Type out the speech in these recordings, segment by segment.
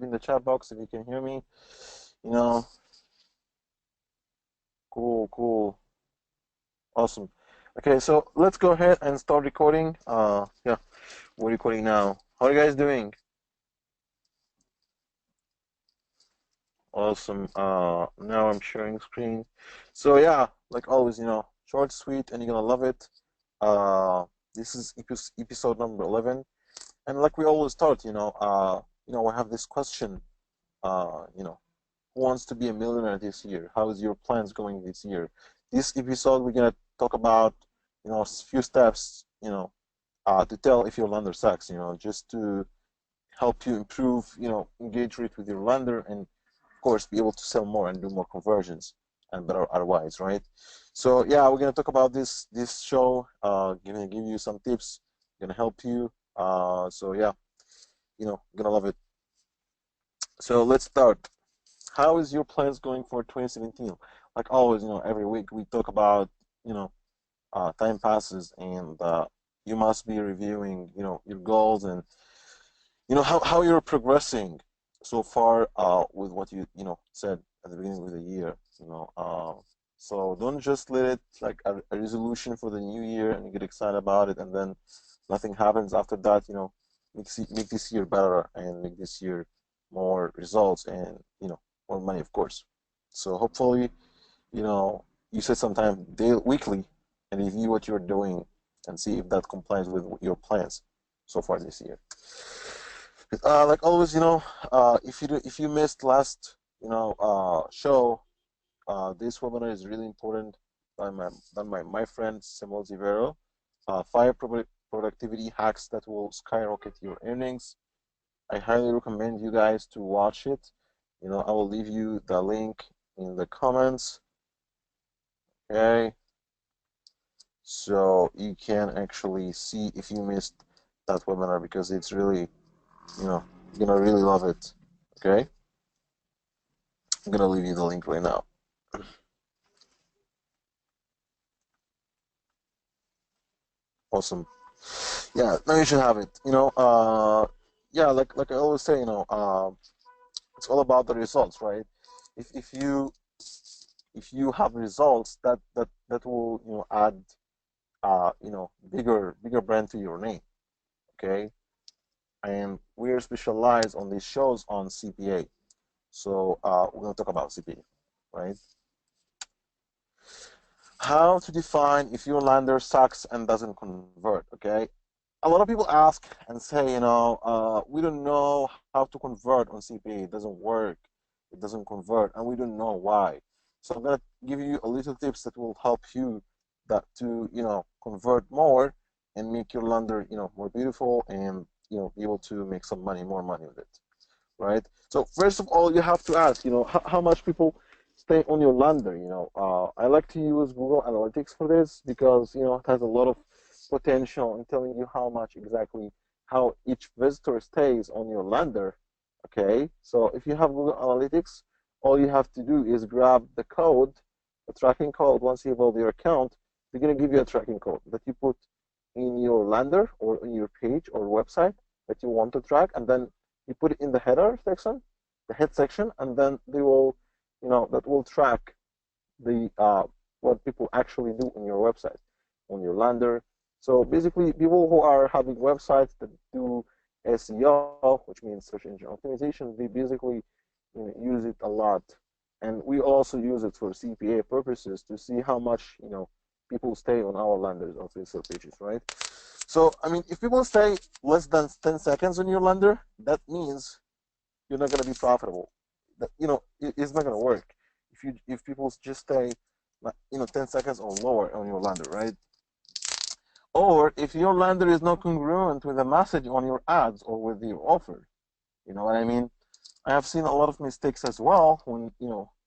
in the chat box if you can hear me. You know, cool, awesome. Okay, so let's go ahead and start recording. Yeah, we're recording now. How are you guys doing? Awesome. Now I'm sharing screen. So yeah, like always, short, sweet, and you're gonna love it. Uh, this is episode number 11, and like we always start, we have this question. Who wants to be a millionaire this year? How is your plans going this year? This episode, we're gonna talk about, a few steps, to tell if your lender sucks. Just to help you improve, engage rate with your lender, and of course, be able to sell more and do more conversions and better ROIs, right? So yeah, we're gonna talk about this show. Gonna give you some tips, gonna help you. So yeah, gonna love it. So let's start. How is your plans going for 2017? Like always, every week we talk about, time passes and you must be reviewing, your goals and, how you're progressing so far with what you said at the beginning of the year, So don't just let it like a resolution for the new year and you get excited about it and then nothing happens after that, make this year better and make this year more results and, more money, of course. So hopefully, you know, you set some time daily, weekly and review what you're doing and see if that complies with your plans so far this year. Like always, if you missed last, show, this webinar is really important by my friend Samuel Zivero. Five productivity hacks that will skyrocket your earnings. I highly recommend you guys to watch it. I will leave you the link in the comments. Okay, so you can actually see if you missed that webinar because it's really, you're gonna really love it. Okay, I'm gonna leave you the link right now. Awesome. Yeah, now you should have it. Yeah, like I always say, it's all about the results, right? If you have results that will add bigger brand to your name, okay? And we're specialized on these shows on CPA, so we're gonna talk about CPA, right? How to define if your lender sucks and doesn't convert, okay? A lot of people ask and say, we don't know how to convert on CPA. It doesn't work. It doesn't convert, and we don't know why. So I'm gonna give you a little tips that will help you that to convert more and make your lender more beautiful and be able to make some money, more money with it, right? So first of all, you have to ask, how much people stay on your lander. I like to use Google Analytics for this because it has a lot of potential in telling you how much exactly how each visitor stays on your lander. Okay, so if you have Google Analytics, all you have to do is grab the code, the tracking code. Once you build your account, they're gonna give you a tracking code that you put in your lander or in your page or website that you want to track, and then you put it in the header section, the head section, and then they will, that will track the what people actually do on your website, on your lander. So basically, people who are having websites that do SEO, which means search engine optimization, they basically use it a lot, and we also use it for CPA purposes to see how much people stay on our landers on Facebook pages, right? So I mean, if people stay less than 10 seconds on your lander, that means you're not going to be profitable. That it's not going to work if people just stay 10 seconds or lower on your lander, right? Or if your lander is not congruent with the message on your ads or with your offer, you know what I mean? I have seen a lot of mistakes as well when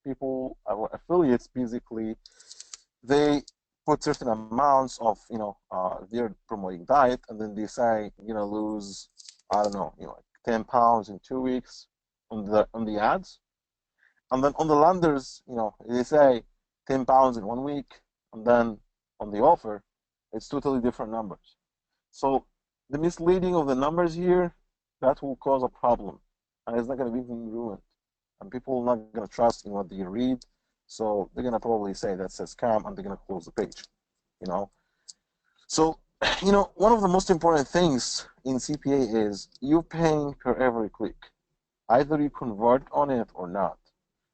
people or affiliates basically they put certain amounts of they're promoting diet and then they say you're gonna lose, I don't know, like 10 pounds in 2 weeks on the ads, and then on the landers they say 10 pounds in 1 week, and then on the offer it's totally different numbers. So the misleading of the numbers here, that will cause a problem. and it's not going to be congruent, and people are not going to trust in what they read, so they're going to probably say that's a scam, and they're going to close the page, you know. So, one of the most important things in CPA is you're paying per every click. Either you convert on it or not.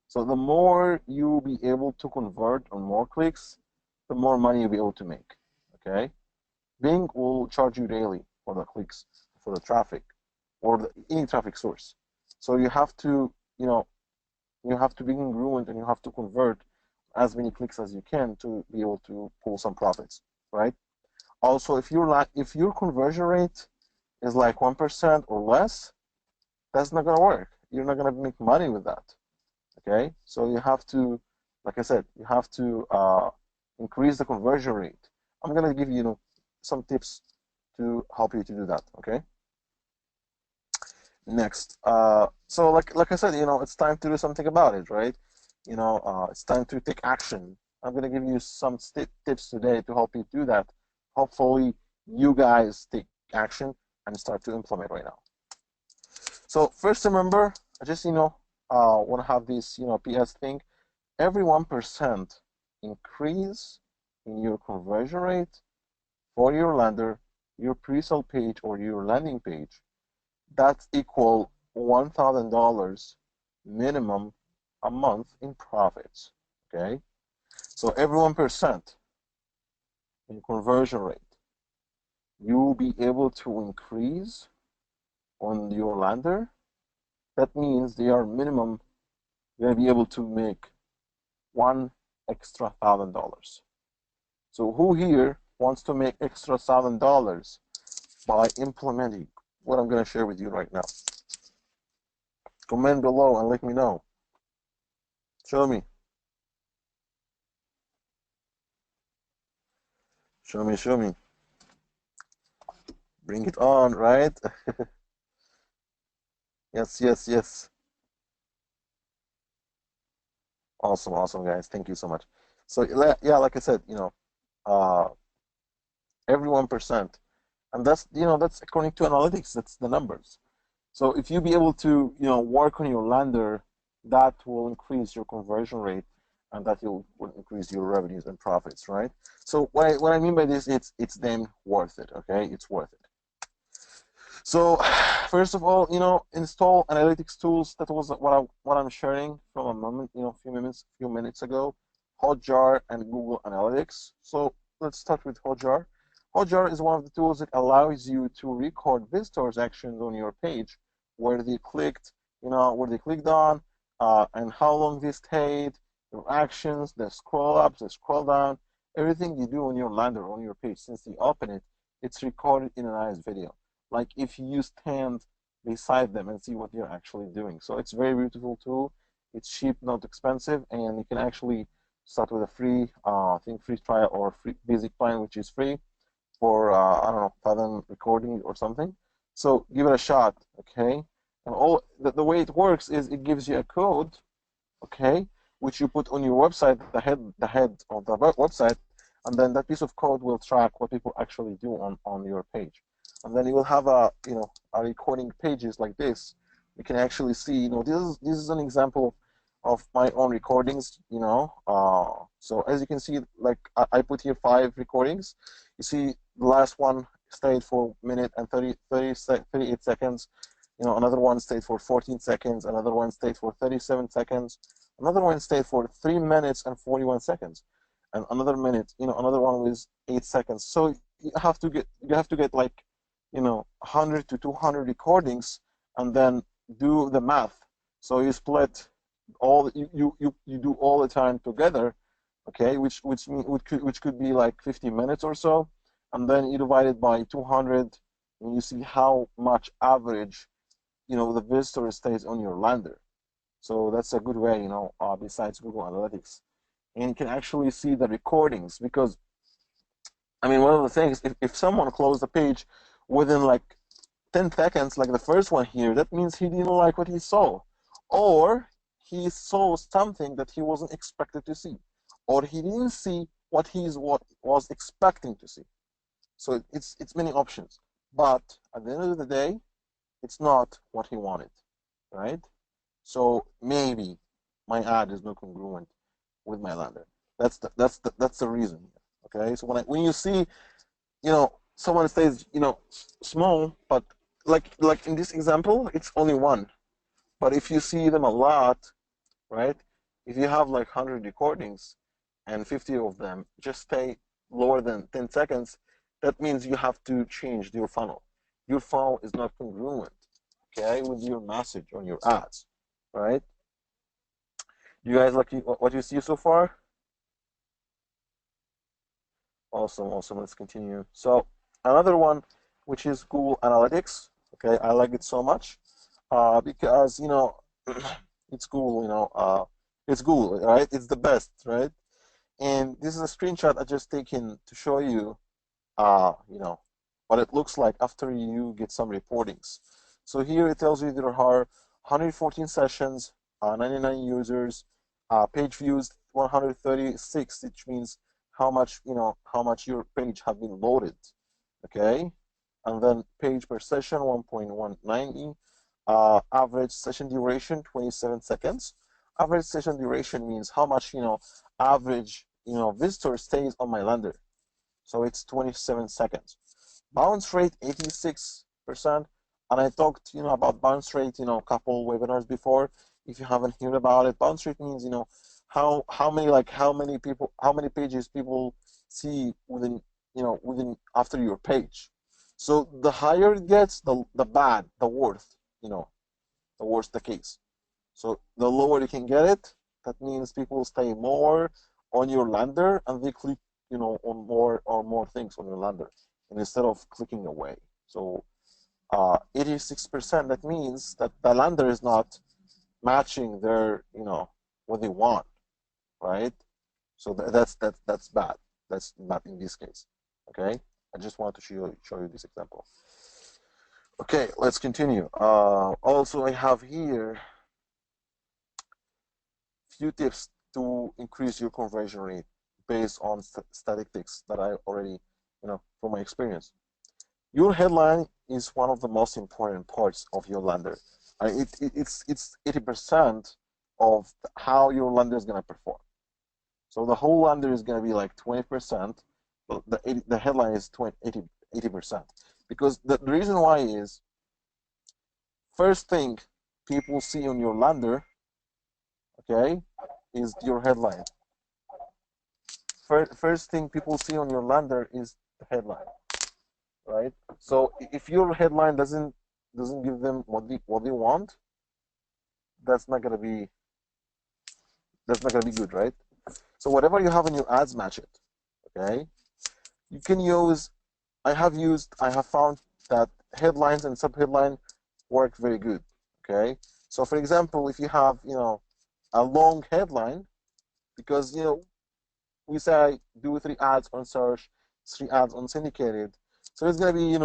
So the more you be able to convert on more clicks, the more money you'll be able to make. Okay? Bing will charge you daily for the clicks, for the traffic, or any traffic source. So you have to be congruent, and you have to convert as many clicks as you can to be able to pull some profits, right? Also, if your conversion rate is like 1% or less, that's not gonna work. You're not gonna make money with that. Okay, so you have to, like I said, you have to increase the conversion rate. I'm gonna give you, some tips to help you to do that. Okay. Next, so like I said, it's time to do something about it, right? It's time to take action. I'm gonna give you some tips today to help you do that. Hopefully, you guys take action and start to implement right now. So first, remember, I just want to have this PS thing. Every 1% increase in your conversion rate for your lender, your pre-sale page or your landing page, that's equal $1,000 minimum a month in profits. Okay, so every 1% in conversion rate, you'll be able to increase on your lender. That means they are minimum going to be able to make one extra $1,000. So who here wants to make extra $1,000 by implementing what I'm going to share with you right now? Comment below and let me know. Show me. Show me, show me. Bring it on, right? Yes, yes, yes. Awesome, awesome, guys. Thank you so much. So yeah, like I said, uh, every 1%, and that's according to analytics. That's the numbers. So if you be able to work on your lender, that will increase your conversion rate, and that will increase your revenues and profits, right? So what I mean by this, it's then worth it. Okay, it's worth it. So first of all, install analytics tools. That was what I'm sharing from a moment, few minutes ago. Hotjar and Google Analytics. So let's start with Hotjar. Hotjar is one of the tools that allows you to record visitors' actions on your page, where they clicked, where they clicked on, and how long they stayed, their actions, the scroll up, the scroll down, everything you do on your lander, on your page since you open it, it's recorded in a nice video. Like if you stand beside them and see what they're actually doing. So it's a very beautiful tool. It's cheap, not expensive, and you can actually start with a free, I think free trial or free basic plan, which is free for I don't know, 1,000 recording or something. So give it a shot, okay? And the way it works is it gives you a code, okay, which you put on your website, the head of the website, and then that piece of code will track what people actually do on your page. And then you will have a recording pages like this. You can actually see, this is an example of my own recordings, so as you can see, like I put here 5 recordings. You see the last one stayed for a minute and 38 seconds. Another one stayed for 14 seconds. Another one stayed for 37 seconds. Another one stayed for 3 minutes and 41 seconds. And another one was 8 seconds. So you have to get like 100 to 200 recordings, and then do the math. So you split all you do all the time together, okay, which could be like 50 minutes or so, and then you divide it by 200, and you see how much average the visitor stays on your lander. So that's a good way, besides Google Analytics. And you can actually see the recordings, because I mean, one of the things, if someone closed the page within like 10 seconds, like the first one here, that means he didn't like what he saw. Or he saw something that he wasn't expected to see. Or he didn't see what was expecting to see. So it's many options. But at the end of the day, it's not what he wanted. right? So maybe my ad is not congruent with my lander. That's the reason. Okay, so when you see, someone says, small, but like in this example, it's only one. But if you see them a lot, right? If you have like 100 recordings and 50 of them just stay lower than 10 seconds, that means you have to change your funnel. Your funnel is not congruent, okay, with your message on your ads, right? You guys like what you see so far? Awesome, awesome. Let's continue. So another one, which is Google Analytics. Okay, I like it so much because it's Google. It's Google, right? It's the best, right? And this is a screenshot I just taken to show you, uh, you know, what it looks like after you get some reportings. So here it tells you there are 114 sessions, 99 users, page views 136, which means how much your page have been loaded, okay? And then page per session 1.190, average session duration 27 seconds. Average session duration means how much average visitor stays on my lander. So it's 27 seconds. Bounce rate 86%. And I talked, about bounce rate, a couple webinars before. If you haven't heard about it, bounce rate means, how many pages people see within after your page. So the higher it gets, the worse the case. So the lower you can get it, that means people stay more on your lander and they click, on more things on your lander instead of clicking away. So 86%, that means that the lander is not matching their, what they want, right? So that's bad. That's not in this case. Okay. I just want to show you this example. Okay, let's continue. Also, I have here few tips to increase your conversion rate based on statistics that I already, from my experience. Your headline is one of the most important parts of your lander. It's 80% of how your lander is going to perform. So the whole lander is going to be like 20%. The headline is 80%. Because the reason why is, first thing people see on your lander, okay, is your headline. First thing people see on your lander is the headline, right? So if your headline doesn't give them what they want, that's not gonna be good, right? So whatever you have in your ads, match it. Okay, you can use. I have found that headlines and subheadline work very good. Okay, so for example, if you have a long headline, because we say do 3 ads on search, 3 ads on syndicated. So it's going to be,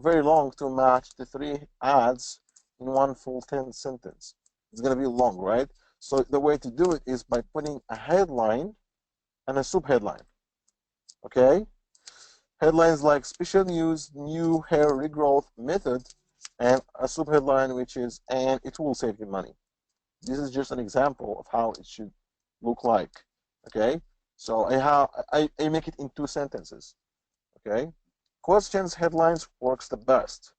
very long to match the 3 ads in one full 10 sentence. It's going to be long, right? So the way to do it is by putting a headline and a subheadline. Okay? Headlines like special news, new hair regrowth method, and a subheadline which is, and it will save you money. This is just an example of how it should look like. Okay? So I make it in 2 sentences. Okay, questions headlines works the best.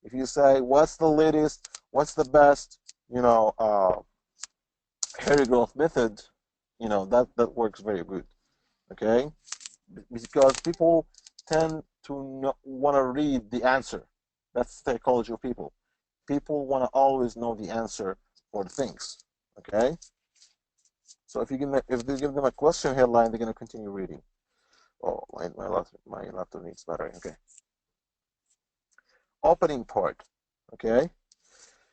If you say what's the latest, what's the best, hair growth method, that works very good. Okay, because people tend to want to read the answer. That's the psychology of people. People want to always know the answer for the things. Okay, so if they give them a question headline, they're gonna continue reading. Oh, my laptop needs battery. Okay. Opening part. Okay.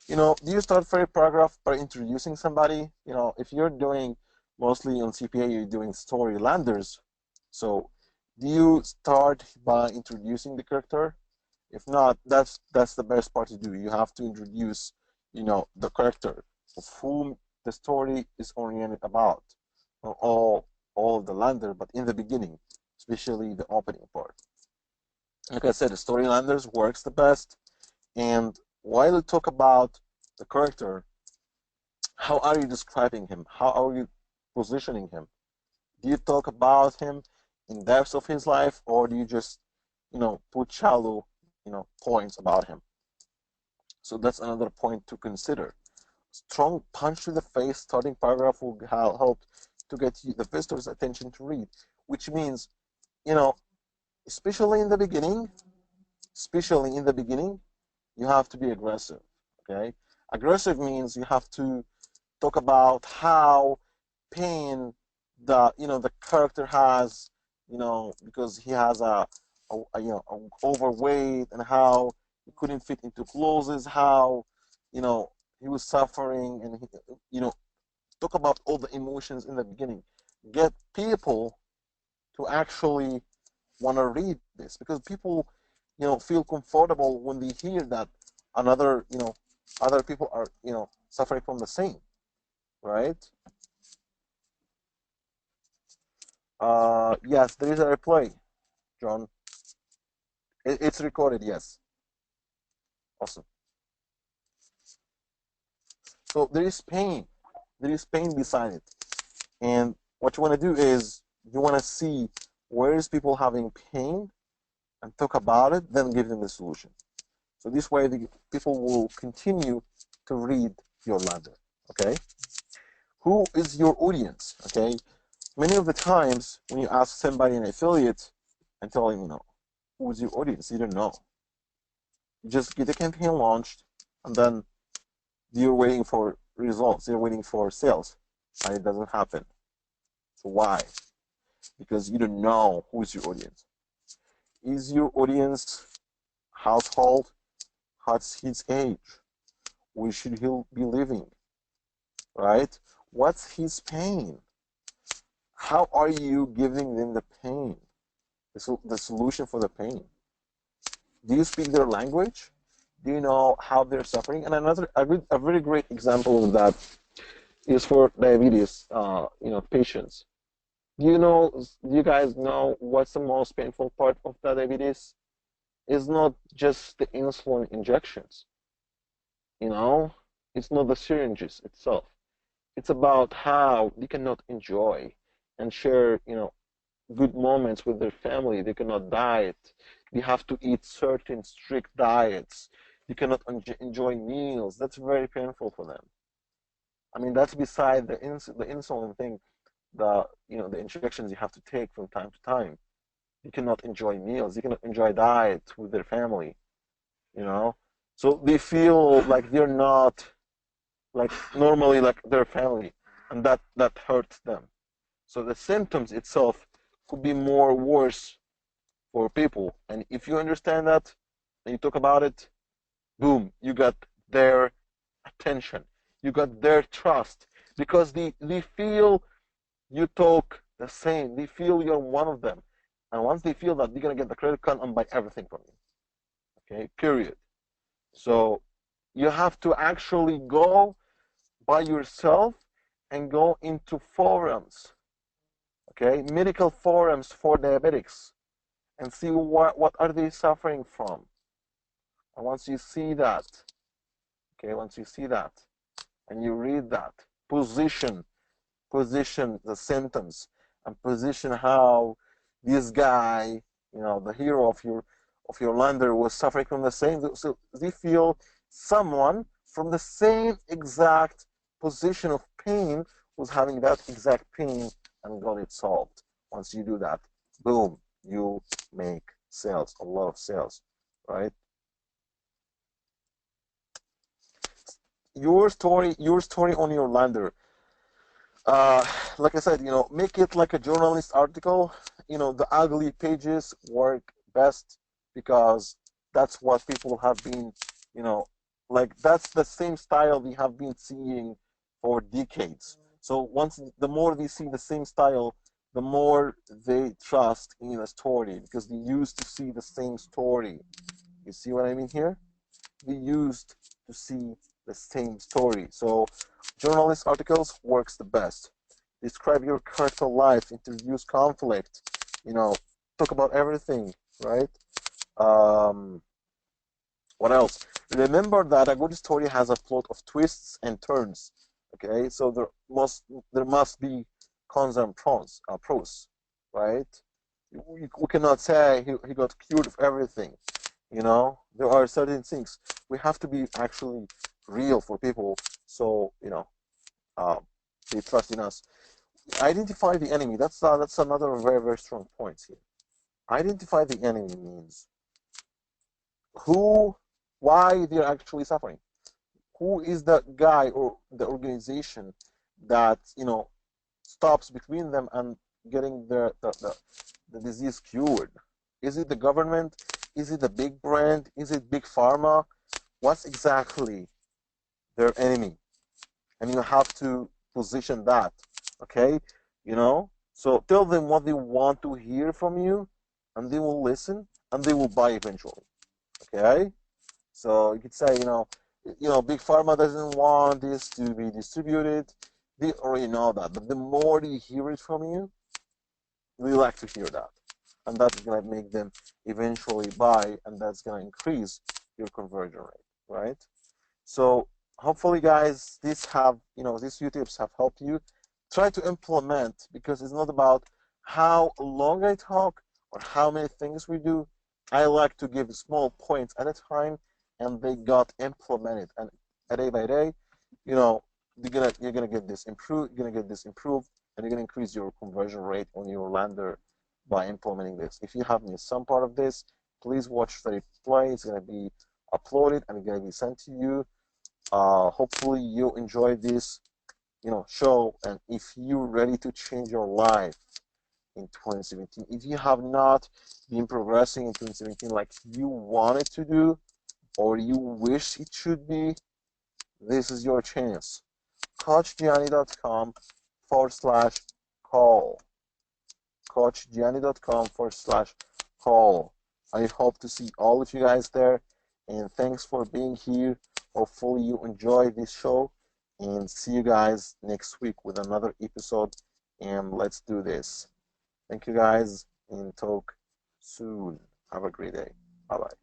Do you start every paragraph by introducing somebody? If you're doing mostly on CPA, you're doing story landers. So do you start by introducing the character? If not, that's the best part to do. You have to introduce, the character of whom the story is oriented about. Not all of the lander, but in the beginning, especially the opening part. Like I said, the story landers works the best. And while we talk about the character, how are you describing him? How are you positioning him? Do you talk about him in depth of his life, or do you just, put shallow, points about him? So that's another point to consider. Strong punch to the face starting paragraph will help to get you the visitor's attention to read, which means, you know, especially in the beginning, especially in the beginning, you have to be aggressive. Okay, aggressive means you have to talk about how pain the character has, because he has overweight, and how he couldn't fit into clothes, how you know he was suffering, and talk about all the emotions in the beginning. Get people to actually want to read this, because people feel comfortable when they hear that another other people are suffering from the same, right? Yes, there is a replay, John. It's recorded, yes. Awesome. So there is pain. There is pain beside it. And what you want to do is you want to see where is people having pain and talk about it, then give them the solution. So this way the people will continue to read your ladder. Okay? Who is your audience? Okay? Many of the times when you ask somebody an affiliate and tell him, who is your audience, you don't know. You just get the campaign launched, and then you're waiting for results, you're waiting for sales, and it doesn't happen. So why? Because you don't know who's your audience. Is your audience household? What's his age? Where should he be living? Right? What's his pain? How are you giving them the pain? The solution for the pain? Do you speak their language? Do you know how they're suffering? And a very great example of that is for diabetes, patients. Do you guys know what's the most painful part of the diabetes? It's not just the insulin injections, you know? It's not the syringes itself. It's about how they cannot enjoy and share, good moments with their family. They cannot diet. They have to eat certain strict diets. They cannot enjoy meals. That's very painful for them. I mean, that's beside the insulin thing, the injections you have to take from time to time. You cannot enjoy meals. You cannot enjoy diet with their family. You know, so they feel like they're not like normally like their family, and that hurts them. So the symptoms itself could be more worse for people. And if you understand that and you talk about it, boom, you got their attention. You got their trust, because they feel you talk the same. They feel you're one of them. And once they feel that, they're going to get the credit card and buy everything from you. Okay, period. So you have to actually go by yourself and go into forums, okay, medical forums for diabetics, and see what are they suffering from. And once you see that, okay, once you see that and you read that, position the symptoms, and position how this guy, the hero of your lander, was suffering from the same. So they feel someone from the same exact position of pain was having that exact pain and got it solved. Once you do that, boom, you make sales, a lot of sales, right? Your story on your lander. uh, like I said, make it like a journalist article. The ugly pages work best, because that's what people have been, you know, like that's the same style we have been seeing for decades. So once the more they see the same style, the more they trust in a story, because they used to see the same story. You see what I mean here? We used to see the same story. So journalist articles works the best. Describe your character life, introduce conflict, talk about everything, right? Um, What else? Remember that a good story has a plot of twists and turns. Okay, so there must be cons and pros, right? We cannot say he got cured of everything. There are certain things we have to be actually real for people, so uh, they trust in us. Identify the enemy. That's another very very strong point here. Identify the enemy means who, why they're actually suffering. Who is the guy or the organization that stops between them and getting the disease cured? Is it the government? Is it the big brand? Is it big pharma? What's exactly their enemy? And you have to position that, okay? So tell them what they want to hear from you, and they will listen, and they will buy eventually, okay? So you could say, big pharma doesn't want this to be distributed. They already know that, but the more they hear it from you, they like to hear that, and that's gonna make them eventually buy, and that's gonna increase your conversion rate, right? So hopefully, guys, these few tips have helped you. Try to implement, because it's not about how long I talk or how many things we do. I like to give small points at a time, and they got implemented. And day by day, you know, you're gonna get this improved. You're gonna get this improved, and you're gonna increase your conversion rate on your lander by implementing this. If you have missed some part of this, please watch the replay. It's gonna be uploaded and it's gonna be sent to you. Hopefully you enjoyed this, show. And if you're ready to change your life in 2017, if you have not been progressing in 2017 like you wanted to do or you wish it should be, this is your chance. CoachGianni.com/call. CoachGianni.com/call. I hope to see all of you guys there, and thanks for being here. Hopefully you enjoy this show, and see you guys next week with another episode, and let's do this. Thank you guys, and talk soon. Have a great day. Bye bye.